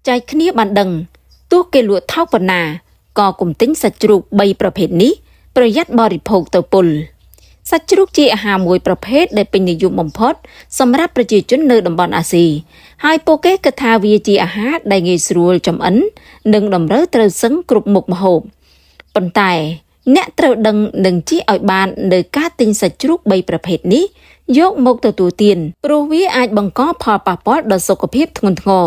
ចែកគ្នាបានដឹងទោះគេលក់ថោកប៉ុណ្ណាក៏កុំទិញសាច់ជ្រូក3ប្រភេទនេះប្រយ័ត្នបរិភោគទៅពុលសាច់ជ្រូកជាអាហារមួយប្រភេទដែលពេញនិយមបំផុតសម្រាប់ប្រជាជននៅតំបន់អាស៊ីហើយពួកគេគិតថាវាជាអាហារដែលងាយស្រួលចម្អិននិងតម្រូវត្រូវសឹងគ្រប់មុខម្ហូបប៉ុន្តែអ្នកត្រូវដឹងនិងជៀសឲ្យបាននៅការទិញសាច់ជ្រូក3ប្រភេទនេះយកមកទទួលទានព្រោះវាអាចបង្កផលប៉ះពាល់ដល់សុខភាពធ្ងន់ធ្ងរ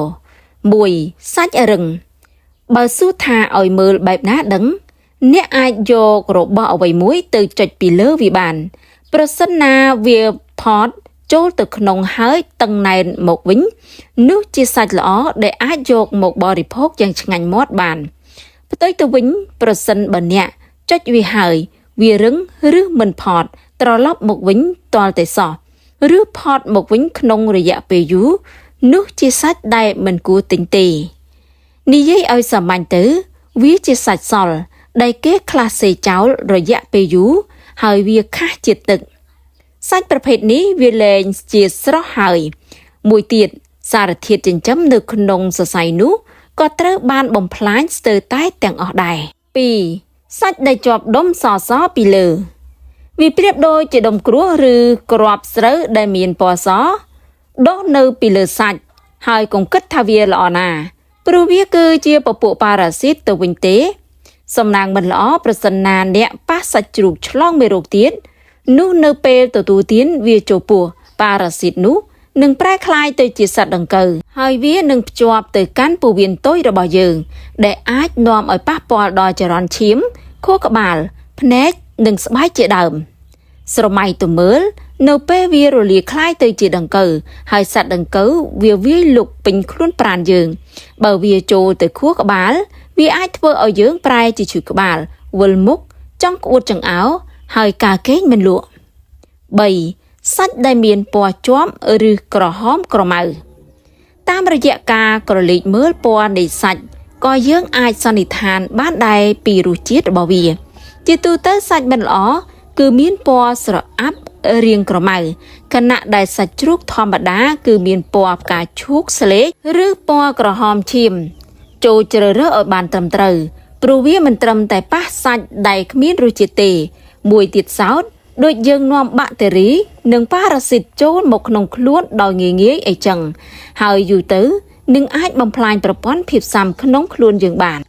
1. សាច់រឹងបើសួរថាឲ្យមើលបែបណាដឹងអ្នកអាចយករបស់អ្វីមួយទៅចុចពីលើវាបានប្រសិនណាវាផតចូលទៅក្នុងហើយតឹងណែនមកវិញនោះជាសាច់ល្អដែលអាចយកមកបរិភោគយ៉ាងឆ្ងាញ់មាត់បានផ្ទុយទៅវិញប្រសិនបើអ្នកចុចវាហើយវារឹងឬមិនផតត្រឡប់មកវិញទាល់តែសោះឬផតមកវិញក្នុងរយៈពេលយូរនោះជាសាច់ដែលមិនគួរទិញទេនិយាយឲ្យសាមញ្ញទៅវាជាសាច់សល់ដែលគេខ្លះសេចោលរយៈពេលយូរហើយវាខាសជាតិទឹកសាច់ប្រភេទនេះវាលែងជាស្រស់ហើយមួយទៀតសារធាតុចិញ្ចឹមនៅក្នុងសរសៃនោះក៏ត្រូវបានបំផ្លាញស្ទើរតែទាំងអស់ដែរ 2. សាច់ដែលជាប់ដុំសពីលើវាប្រៀបដូចជាដុំក្រួសឬគ្រាប់ស្រូវដែលមានពណ៌សដុះនៅពីលើសាច់ហើយកុំគិតថាវាល្អណាព្រោះវាគឺជាពពួកប៉ារ៉ាស៊ីតទៅវិញទេសំណាងមិនល្អប្រសិនណាអ្នកប៉ះសាច់ជ្រូកឆ្លងមេរោគទៀតនោះនៅពេលទទួលទានវាចូលពោះប៉ារ៉ាស៊ីតនោះនឹងប្រែក្លាយទៅជាសត្វដង្កូវហើយវានឹងភ្ជាប់ទៅកាន់ពោះវៀនតូចរបស់យើងដែលអាចនាំឲ្យប៉ះពាល់ដល់ចរន្តឈាមខួរក្បាលភ្នែកនិងស្បែកជាដើមស្រមៃទៅមើលនៅពេលវារលាคล้ายទៅជាដង្កូវហើយសត្វដង្កូវវាវាយលុកពេញខ្លួនប្រាណយើងបើវាចូលទៅខួរក្បាលវាអាចធ្វើឲ្យយើងប្រែជាឈឺក្បាលវិលមុខចង់ក្អួតចង្អោរហើយការគេងមិនលក់ 3. សាច់ដែលមានពណ៌ជាំឬក្រហមក្រមៅតាមរយៈការក្រឡេកមើលពណ៌នៃសាច់ក៏យើងអាចសន្និដ្ឋានបានដែរពីរសជាតិរបស់វាជាទូទៅសាច់មិនល្អគឺមានពណ៌ស្រអាប់រាងក្រមៅខណៈដែលសាច់ជ្រូកធម្មតាគឺមានពណ៌ផ្កាឈូកស្លេកឬពណ៌ក្រហមឈាមចូលជ្រើសរើសឲ្យបានត្រឹមត្រូវព្រោះវាមិនត្រឹមតែប៉ះសាច់ដែលគ្មានរសជាតិទេមួយទៀតសោតដូចយើងនាំបាក់តេរីនិងប៉ារ៉ាស៊ីតចូលមកក្នុងខ្លួនដោយងាយៗអីចឹងហើយយូរទៅនឹងអាចបំផ្លាញប្រព័ន្ធភាពស៊ាំក្នុងខ្លួនយើងបាន